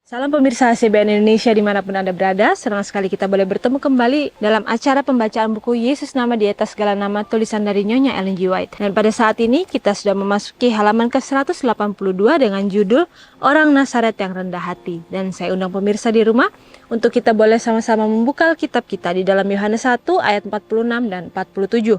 Salam pemirsa CBN Indonesia dimanapun Anda berada, senang sekali kita boleh bertemu kembali dalam acara pembacaan buku Yesus Nama di Atas Segala Nama tulisan dari Nyonya Ellen G. White. Dan pada saat ini kita sudah memasuki halaman ke-182 dengan judul Orang Nazaret yang Rendah Hati. Dan saya undang pemirsa di rumah untuk kita boleh sama-sama membuka Alkitab kita di dalam Yohanes 1 ayat 46 dan 47.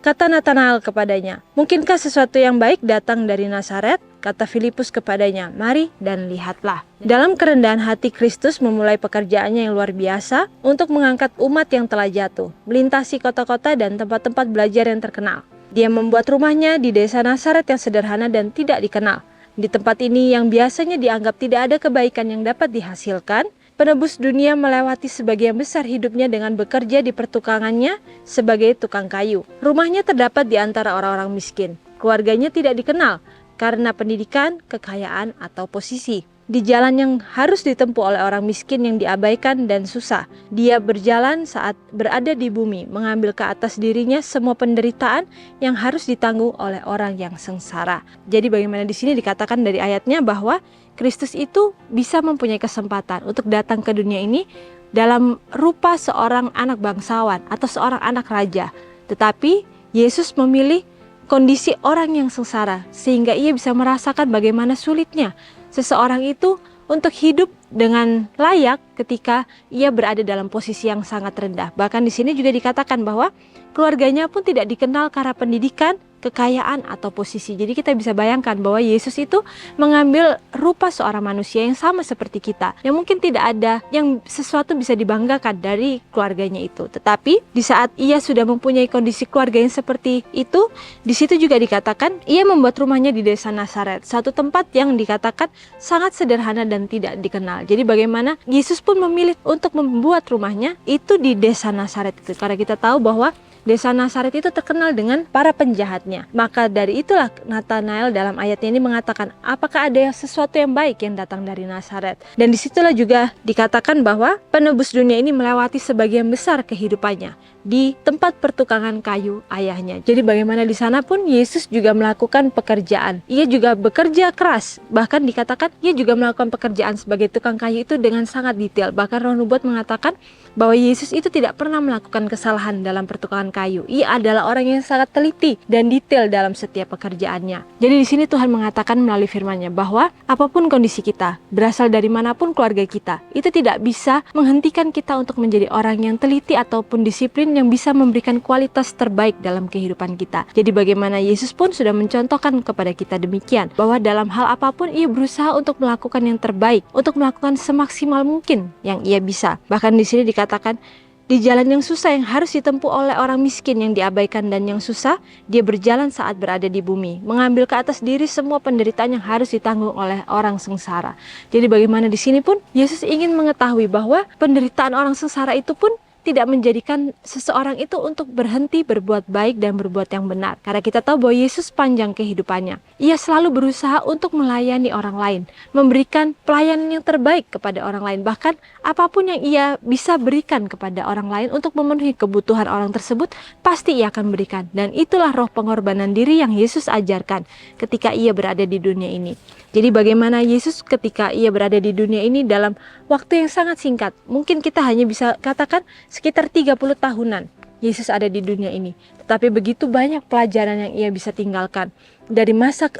Kata Natanael kepadanya, "Mungkinkah sesuatu yang baik datang dari Nazaret?" Kata Filipus kepadanya, "Mari dan lihatlah." Dalam kerendahan hati, Kristus memulai pekerjaannya yang luar biasa untuk mengangkat umat yang telah jatuh, melintasi kota-kota dan tempat-tempat belajar yang terkenal. Dia membuat rumahnya di desa Nazaret yang sederhana dan tidak dikenal. Di tempat ini yang biasanya dianggap tidak ada kebaikan yang dapat dihasilkan, penebus dunia melewati sebagian besar hidupnya dengan bekerja di pertukangannya sebagai tukang kayu. Rumahnya terdapat di antara orang-orang miskin. Keluarganya tidak dikenal karena pendidikan, kekayaan, atau posisi. Di jalan yang harus ditempuh oleh orang miskin yang diabaikan dan susah, dia berjalan saat berada di bumi, mengambil ke atas dirinya semua penderitaan yang harus ditanggung oleh orang yang sengsara. Jadi bagaimana di sini dikatakan dari ayatnya bahwa Kristus itu bisa mempunyai kesempatan untuk datang ke dunia ini dalam rupa seorang anak bangsawan atau seorang anak raja. Tetapi Yesus memilih kondisi orang yang sengsara sehingga ia bisa merasakan bagaimana sulitnya seseorang itu untuk hidup dengan layak ketika ia berada dalam posisi yang sangat rendah. Bahkan di sini juga dikatakan bahwa keluarganya pun tidak dikenal karena pendidikan, kekayaan, atau posisi. Jadi kita bisa bayangkan bahwa Yesus itu mengambil rupa seorang manusia yang sama seperti kita, yang mungkin tidak ada yang sesuatu bisa dibanggakan dari keluarganya itu. Tetapi di saat ia sudah mempunyai kondisi keluarga yang seperti itu, di situ juga dikatakan ia membuat rumahnya di desa Nazaret, satu tempat yang dikatakan sangat sederhana dan tidak dikenal. Jadi bagaimana Yesus pun memilih untuk membuat rumahnya itu di desa Nazaret itu, karena kita tahu bahwa desa Nazaret itu terkenal dengan para penjahatnya. Maka dari itulah Natanael dalam ayat ini mengatakan, apakah ada sesuatu yang baik yang datang dari Nazaret? Dan disitulah juga dikatakan bahwa penebus dunia ini melewati sebagian besar kehidupannya di tempat pertukangan kayu ayahnya. Jadi bagaimana di sana pun Yesus juga melakukan pekerjaan. Ia juga bekerja keras. Bahkan dikatakan ia juga melakukan pekerjaan sebagai tukang kayu itu dengan sangat detail. Bahkan Roh Nubuat mengatakan bahwa Yesus itu tidak pernah melakukan kesalahan dalam pertukangan kayu. Ia adalah orang yang sangat teliti dan detail dalam setiap pekerjaannya. Jadi di sini Tuhan mengatakan melalui firman-Nya bahwa apapun kondisi kita, berasal dari manapun keluarga kita, itu tidak bisa menghentikan kita untuk menjadi orang yang teliti ataupun disiplin yang bisa memberikan kualitas terbaik dalam kehidupan kita. Jadi bagaimana Yesus pun sudah mencontohkan kepada kita demikian, bahwa dalam hal apapun ia berusaha untuk melakukan yang terbaik, untuk melakukan semaksimal mungkin yang ia bisa. Bahkan di sini dikatakan di jalan yang susah yang harus ditempuh oleh orang miskin yang diabaikan dan yang susah, dia berjalan saat berada di bumi, mengambil ke atas diri semua penderitaan yang harus ditanggung oleh orang sengsara. Jadi bagaimana di sini pun Yesus ingin mengetahui bahwa penderitaan orang sengsara itu pun tidak menjadikan seseorang itu untuk berhenti berbuat baik dan berbuat yang benar. Karena kita tahu bahwa Yesus panjang kehidupannya, ia selalu berusaha untuk melayani orang lain, memberikan pelayanan yang terbaik kepada orang lain. Bahkan apapun yang ia bisa berikan kepada orang lain untuk memenuhi kebutuhan orang tersebut, pasti ia akan berikan. Dan itulah roh pengorbanan diri yang Yesus ajarkan ketika ia berada di dunia ini. Jadi bagaimana Yesus ketika ia berada di dunia ini dalam waktu yang sangat singkat, mungkin kita hanya bisa katakan sekitar 30 tahunan Yesus ada di dunia ini. Tetapi begitu banyak pelajaran yang ia bisa tinggalkan dari masa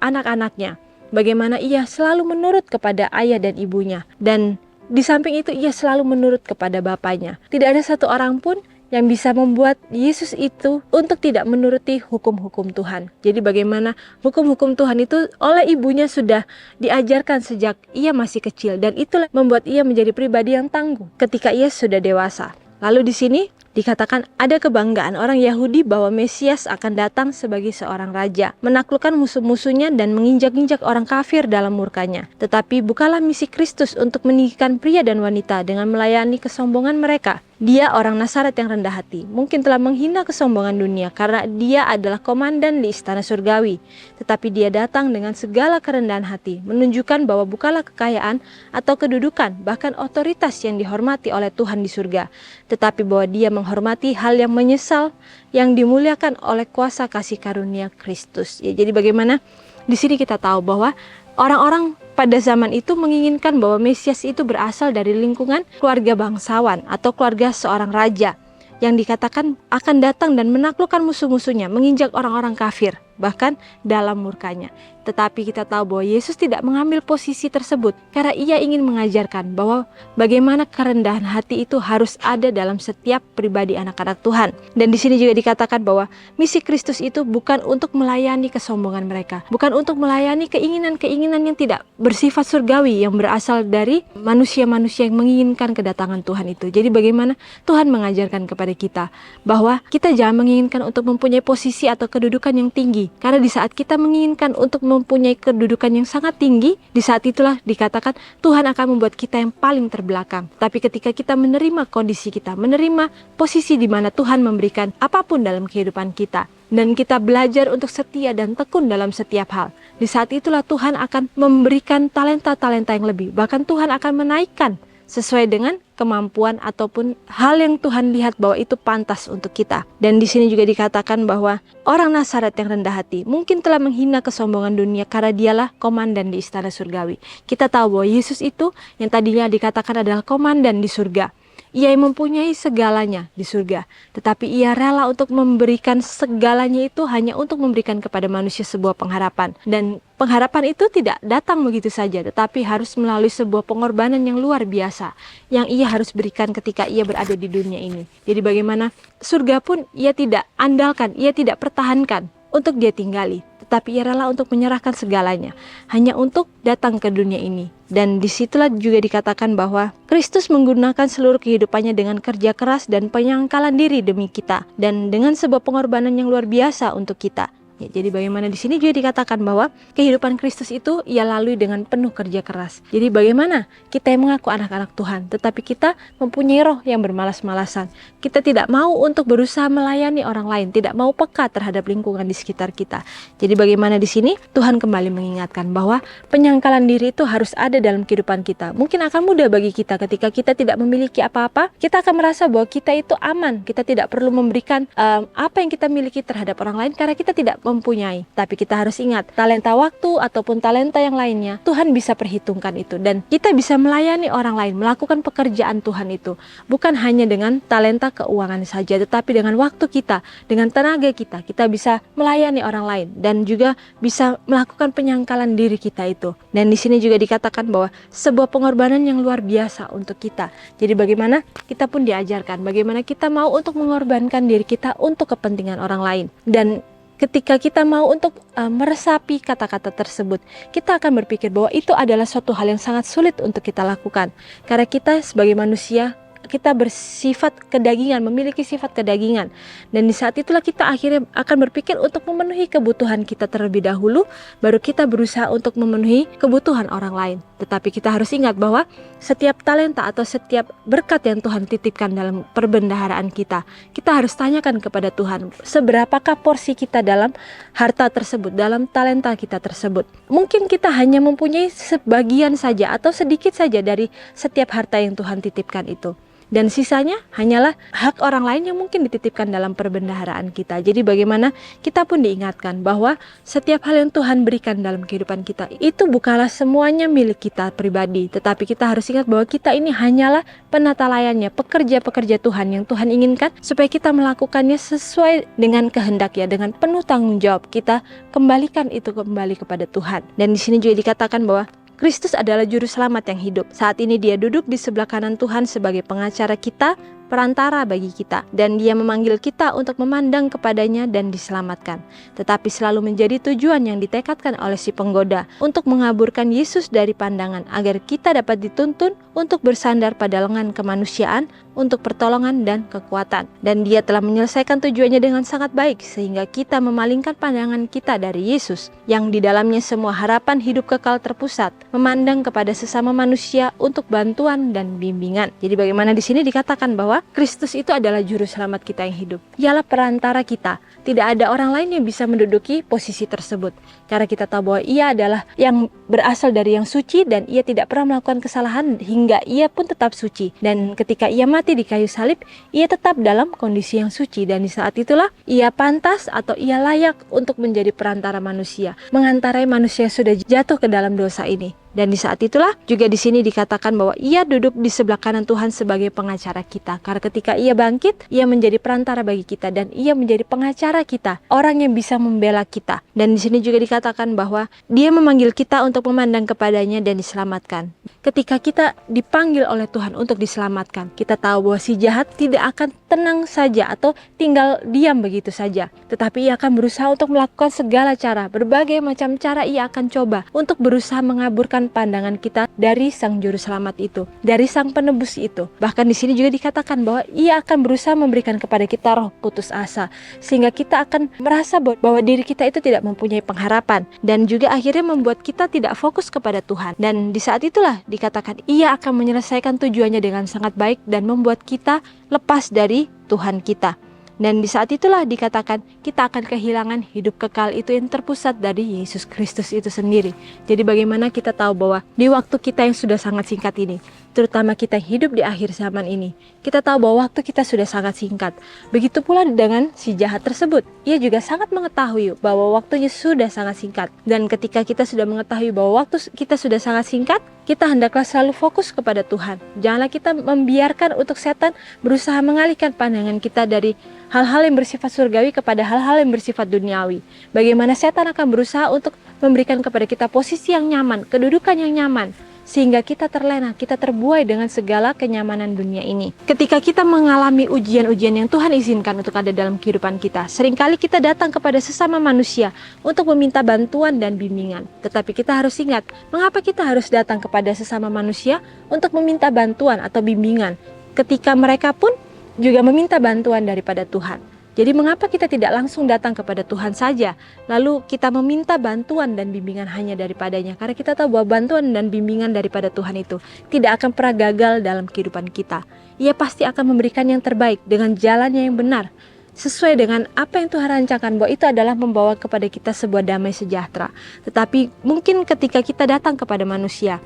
anak-anaknya. Bagaimana ia selalu menurut kepada ayah dan ibunya. Dan di samping itu ia selalu menurut kepada bapaknya. Tidak ada satu orang pun yang bisa membuat Yesus itu untuk tidak menuruti hukum-hukum Tuhan. Jadi bagaimana hukum-hukum Tuhan itu oleh ibunya sudah diajarkan sejak ia masih kecil. Dan itulah membuat ia menjadi pribadi yang tangguh ketika ia sudah dewasa. Lalu di sini dikatakan ada kebanggaan orang Yahudi bahwa Mesias akan datang sebagai seorang raja, menaklukkan musuh-musuhnya dan menginjak-injak orang kafir dalam murkanya. Tetapi bukalah misi Kristus untuk meninggikan pria dan wanita dengan melayani kesombongan mereka. Dia orang Nazaret yang rendah hati, mungkin telah menghina kesombongan dunia karena dia adalah komandan di istana surgawi. Tetapi dia datang dengan segala kerendahan hati, menunjukkan bahwa bukanlah kekayaan atau kedudukan, bahkan otoritas yang dihormati oleh Tuhan di surga. Tetapi bahwa dia menghormati hal yang menyesal, yang dimuliakan oleh kuasa kasih karunia Kristus. Ya, jadi bagaimana di sini kita tahu bahwa orang-orang pada zaman itu menginginkan bahwa Mesias itu berasal dari lingkungan keluarga bangsawan atau keluarga seorang raja yang dikatakan akan datang dan menaklukkan musuh-musuhnya, menginjak orang-orang kafir, bahkan dalam murkanya. Tetapi kita tahu bahwa Yesus tidak mengambil posisi tersebut karena ia ingin mengajarkan bahwa bagaimana kerendahan hati itu harus ada dalam setiap pribadi anak-anak Tuhan. Dan di sini juga dikatakan bahwa misi Kristus itu bukan untuk melayani kesombongan mereka, bukan untuk melayani keinginan-keinginan yang tidak bersifat surgawi yang berasal dari manusia-manusia yang menginginkan kedatangan Tuhan itu. Jadi bagaimana Tuhan mengajarkan kepada kita bahwa kita jangan menginginkan untuk mempunyai posisi atau kedudukan yang tinggi, karena di saat kita menginginkan untuk mempunyai kedudukan yang sangat tinggi, di saat itulah dikatakan Tuhan akan membuat kita yang paling terbelakang. Tapi ketika kita menerima kondisi kita, menerima posisi di mana Tuhan memberikan apapun dalam kehidupan kita, dan kita belajar untuk setia dan tekun dalam setiap hal, di saat itulah Tuhan akan memberikan talenta-talenta yang lebih. Bahkan Tuhan akan menaikkan sesuai dengan kemampuan ataupun hal yang Tuhan lihat bahwa itu pantas untuk kita. Dan di sini juga dikatakan bahwa orang Nazaret yang rendah hati mungkin telah menghina kesombongan dunia karena dialah komandan di istana surgawi. Kita tahu bahwa Yesus itu yang tadinya dikatakan adalah komandan di surga. Ia yang mempunyai segalanya di surga, tetapi ia rela untuk memberikan segalanya itu hanya untuk memberikan kepada manusia sebuah pengharapan. Dan pengharapan itu tidak datang begitu saja, tetapi harus melalui sebuah pengorbanan yang luar biasa yang ia harus berikan ketika ia berada di dunia ini. Jadi bagaimana surga pun ia tidak andalkan, ia tidak pertahankan untuk dia tinggali, tetapi ia rela untuk menyerahkan segalanya hanya untuk datang ke dunia ini. Dan disitulah juga dikatakan bahwa Kristus menggunakan seluruh kehidupannya dengan kerja keras dan penyangkalan diri demi kita, dan dengan sebuah pengorbanan yang luar biasa untuk kita. Ya, jadi bagaimana di sini juga dikatakan bahwa kehidupan Kristus itu ia lalui dengan penuh kerja keras. Jadi bagaimana kita yang mengaku anak-anak Tuhan, tetapi kita mempunyai roh yang bermalas-malasan. Kita tidak mau untuk berusaha melayani orang lain, tidak mau peka terhadap lingkungan di sekitar kita. Jadi bagaimana di sini Tuhan kembali mengingatkan bahwa penyangkalan diri itu harus ada dalam kehidupan kita. Mungkin akan mudah bagi kita ketika kita tidak memiliki apa-apa, kita akan merasa bahwa kita itu aman. Kita tidak perlu memberikan apa yang kita miliki terhadap orang lain karena kita tidak mempunyai. Tapi kita harus ingat, talenta waktu ataupun talenta yang lainnya Tuhan bisa perhitungkan itu, dan kita bisa melayani orang lain, melakukan pekerjaan Tuhan itu bukan hanya dengan talenta keuangan saja, tetapi dengan waktu kita, dengan tenaga kita, kita bisa melayani orang lain dan juga bisa melakukan penyangkalan diri kita itu. Dan di sini juga dikatakan bahwa sebuah pengorbanan yang luar biasa untuk kita. Jadi bagaimana kita pun diajarkan bagaimana kita mau untuk mengorbankan diri kita untuk kepentingan orang lain. Dan ketika kita mau untuk meresapi kata-kata tersebut, kita akan berpikir bahwa itu adalah suatu hal yang sangat sulit untuk kita lakukan. Karena kita sebagai manusia, kita bersifat kedagingan, memiliki sifat kedagingan. Dan di saat itulah kita akhirnya akan berpikir untuk memenuhi kebutuhan kita terlebih dahulu, baru kita berusaha untuk memenuhi kebutuhan orang lain. Tetapi kita harus ingat bahwa setiap talenta atau setiap berkat yang Tuhan titipkan dalam perbendaharaan kita, kita harus tanyakan kepada Tuhan, seberapakah porsi kita dalam harta tersebut, dalam talenta kita tersebut. Mungkin kita hanya mempunyai sebagian saja atau sedikit saja dari setiap harta yang Tuhan titipkan itu. Dan sisanya hanyalah hak orang lain yang mungkin dititipkan dalam perbendaharaan kita. Jadi bagaimana kita pun diingatkan bahwa setiap hal yang Tuhan berikan dalam kehidupan kita itu bukanlah semuanya milik kita pribadi, tetapi kita harus ingat bahwa kita ini hanyalah penata layannya, pekerja-pekerja Tuhan yang Tuhan inginkan supaya kita melakukannya sesuai dengan kehendak, ya, dengan penuh tanggung jawab. Kita kembalikan itu kembali kepada Tuhan. Dan di sini juga dikatakan bahwa Kristus adalah juru selamat yang hidup. Saat ini dia duduk di sebelah kanan Tuhan sebagai pengacara kita, perantara bagi kita, dan dia memanggil kita untuk memandang kepadanya dan diselamatkan. Tetapi selalu menjadi tujuan yang ditekadkan oleh si penggoda untuk mengaburkan Yesus dari pandangan, agar kita dapat dituntun untuk bersandar pada lengan kemanusiaan untuk pertolongan dan kekuatan. Dan dia telah menyelesaikan tujuannya dengan sangat baik, sehingga kita memalingkan pandangan kita dari Yesus, yang di dalamnya semua harapan hidup kekal terpusat, memandang kepada sesama manusia untuk bantuan dan bimbingan. Jadi bagaimana di sini dikatakan bahwa Kristus itu adalah juru selamat kita yang hidup. Ialah perantara kita. Tidak ada orang lain yang bisa menduduki posisi tersebut. Karena kita tahu bahwa ia adalah yang berasal dari yang suci, dan ia tidak pernah melakukan kesalahan hingga ia pun tetap suci. Dan ketika ia mati di kayu salib, ia tetap dalam kondisi yang suci. Dan di saat itulah ia pantas atau ia layak untuk menjadi perantara manusia, mengantarai manusia yang sudah jatuh ke dalam dosa ini. Dan di saat itulah juga di sini dikatakan bahwa ia duduk di sebelah kanan Tuhan sebagai pengacara kita. Karena ketika ia bangkit, ia menjadi perantara bagi kita dan ia menjadi pengacara kita, orang yang bisa membela kita. Dan di sini juga dikatakan bahwa dia memanggil kita untuk memandang kepadanya dan diselamatkan. Ketika kita dipanggil oleh Tuhan untuk diselamatkan, kita tahu bahwa si jahat tidak akan tenang saja atau tinggal diam begitu saja. Tetapi ia akan berusaha untuk melakukan segala cara, berbagai macam cara ia akan coba untuk berusaha mengaburkan pandangan kita dari Sang Juru Selamat itu, dari Sang Penebus itu. Bahkan di sini juga dikatakan bahwa ia akan berusaha memberikan kepada kita roh putus asa, sehingga kita akan merasa bahwa diri kita itu tidak mempunyai pengharapan, dan juga akhirnya membuat kita tidak fokus kepada Tuhan. Dan di saat itulah dikatakan ia akan menyelesaikan tujuannya dengan sangat baik dan membuat kita lepas dari Tuhan kita. Dan di saat itulah dikatakan kita akan kehilangan hidup kekal itu yang terpusat dari Yesus Kristus itu sendiri. Jadi bagaimana kita tahu bahwa di waktu kita yang sudah sangat singkat ini, terutama kita yang hidup di akhir zaman ini, kita tahu bahwa waktu kita sudah sangat singkat. Begitu pula dengan si jahat tersebut. Ia juga sangat mengetahui bahwa waktunya sudah sangat singkat. Dan ketika kita sudah mengetahui bahwa waktu kita sudah sangat singkat, kita hendaklah selalu fokus kepada Tuhan. Janganlah kita membiarkan untuk setan berusaha mengalihkan pandangan kita dari hal-hal yang bersifat surgawi kepada hal-hal yang bersifat duniawi. Bagaimana setan akan berusaha untuk memberikan kepada kita posisi yang nyaman, kedudukan yang nyaman, sehingga kita terlena, kita terbuai dengan segala kenyamanan dunia ini. Ketika kita mengalami ujian-ujian yang Tuhan izinkan untuk ada dalam kehidupan kita, seringkali kita datang kepada sesama manusia untuk meminta bantuan dan bimbingan. Tetapi kita harus ingat, mengapa kita harus datang kepada sesama manusia untuk meminta bantuan atau bimbingan, ketika mereka pun juga meminta bantuan daripada Tuhan. Jadi mengapa kita tidak langsung datang kepada Tuhan saja, lalu kita meminta bantuan dan bimbingan hanya daripadanya? Karena kita tahu bahwa bantuan dan bimbingan daripada Tuhan itu tidak akan pernah gagal dalam kehidupan kita. Ia pasti akan memberikan yang terbaik dengan jalannya yang benar, sesuai dengan apa yang Tuhan rancangkan, bahwa itu adalah membawa kepada kita sebuah damai sejahtera. Tetapi mungkin ketika kita datang kepada manusia,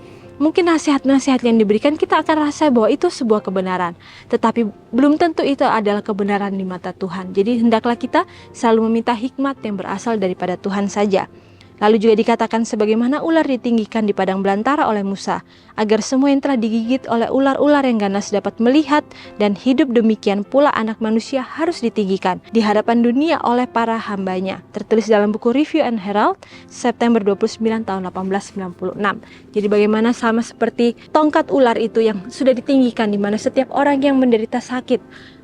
mungkin nasihat-nasihat yang diberikan kita akan rasa bahwa itu sebuah kebenaran, tetapi belum tentu itu adalah kebenaran di mata Tuhan. Jadi hendaklah kita selalu meminta hikmat yang berasal daripada Tuhan saja. Lalu juga dikatakan sebagaimana ular ditinggikan di padang belantara oleh Musa, agar semua yang telah digigit oleh ular-ular yang ganas dapat melihat dan hidup, demikian pula anak manusia harus ditinggikan di hadapan dunia oleh para hambanya. Tertulis dalam buku Review and Herald, September 29 tahun 1896. Jadi bagaimana sama seperti tongkat ular itu yang sudah ditinggikan, di mana setiap orang yang menderita sakit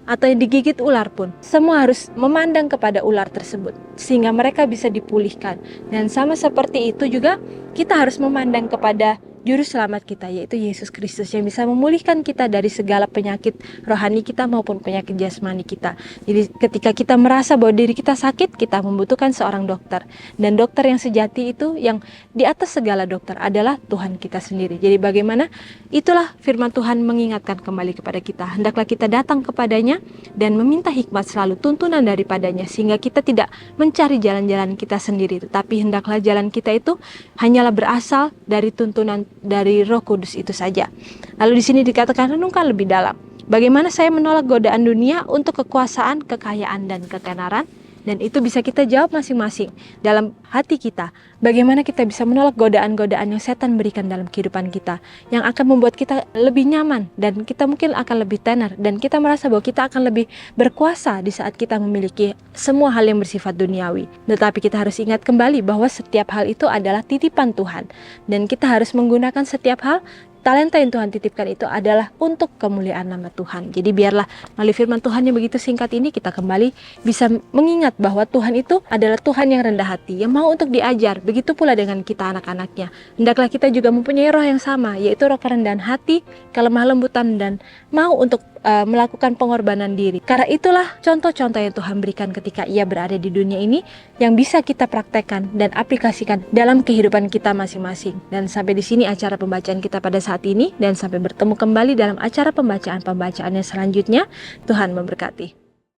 atau yang digigit ular pun, semua harus memandang kepada ular tersebut sehingga mereka bisa dipulihkan. Dan sama seperti itu juga kita harus memandang kepada Juru Selamat kita, yaitu Yesus Kristus, yang bisa memulihkan kita dari segala penyakit rohani kita maupun penyakit jasmani kita. Jadi ketika kita merasa bahwa diri kita sakit, kita membutuhkan seorang dokter. Dan dokter yang sejati itu, yang di atas segala dokter, adalah Tuhan kita sendiri. Jadi bagaimana? Itulah firman Tuhan mengingatkan kembali kepada kita. Hendaklah kita datang kepadanya dan meminta hikmat selalu, tuntunan daripadanya, sehingga kita tidak mencari jalan-jalan kita sendiri, tetapi hendaklah jalan kita itu hanyalah berasal dari tuntunan dari Roh Kudus itu saja. Lalu di sini dikatakan, renungkan lebih dalam. Bagaimana saya menolak godaan dunia untuk kekuasaan, kekayaan, dan ketenaran? Dan itu bisa kita jawab masing-masing dalam hati kita. Bagaimana kita bisa menolak godaan-godaan yang setan berikan dalam kehidupan kita, yang akan membuat kita lebih nyaman, dan kita mungkin akan lebih tenar, dan kita merasa bahwa kita akan lebih berkuasa di saat kita memiliki semua hal yang bersifat duniawi. Tetapi kita harus ingat kembali bahwa setiap hal itu adalah titipan Tuhan, dan kita harus menggunakan setiap hal. Talenta yang Tuhan titipkan itu adalah untuk kemuliaan nama Tuhan. Jadi biarlah melalui firman Tuhan yang begitu singkat ini, kita kembali bisa mengingat bahwa Tuhan itu adalah Tuhan yang rendah hati, yang mau untuk diajar. Begitu pula dengan kita anak-anaknya. Hendaklah kita juga mempunyai roh yang sama, yaitu roh kerendahan hati, kelemah lembutan, dan mau untuk melakukan pengorbanan diri. Karena itulah contoh-contoh yang Tuhan berikan ketika ia berada di dunia ini, yang bisa kita praktekkan dan aplikasikan dalam kehidupan kita masing-masing. Dan sampai di sini acara pembacaan kita pada saat ini, dan sampai bertemu kembali dalam acara pembacaan-pembacaan yang selanjutnya. Tuhan memberkati.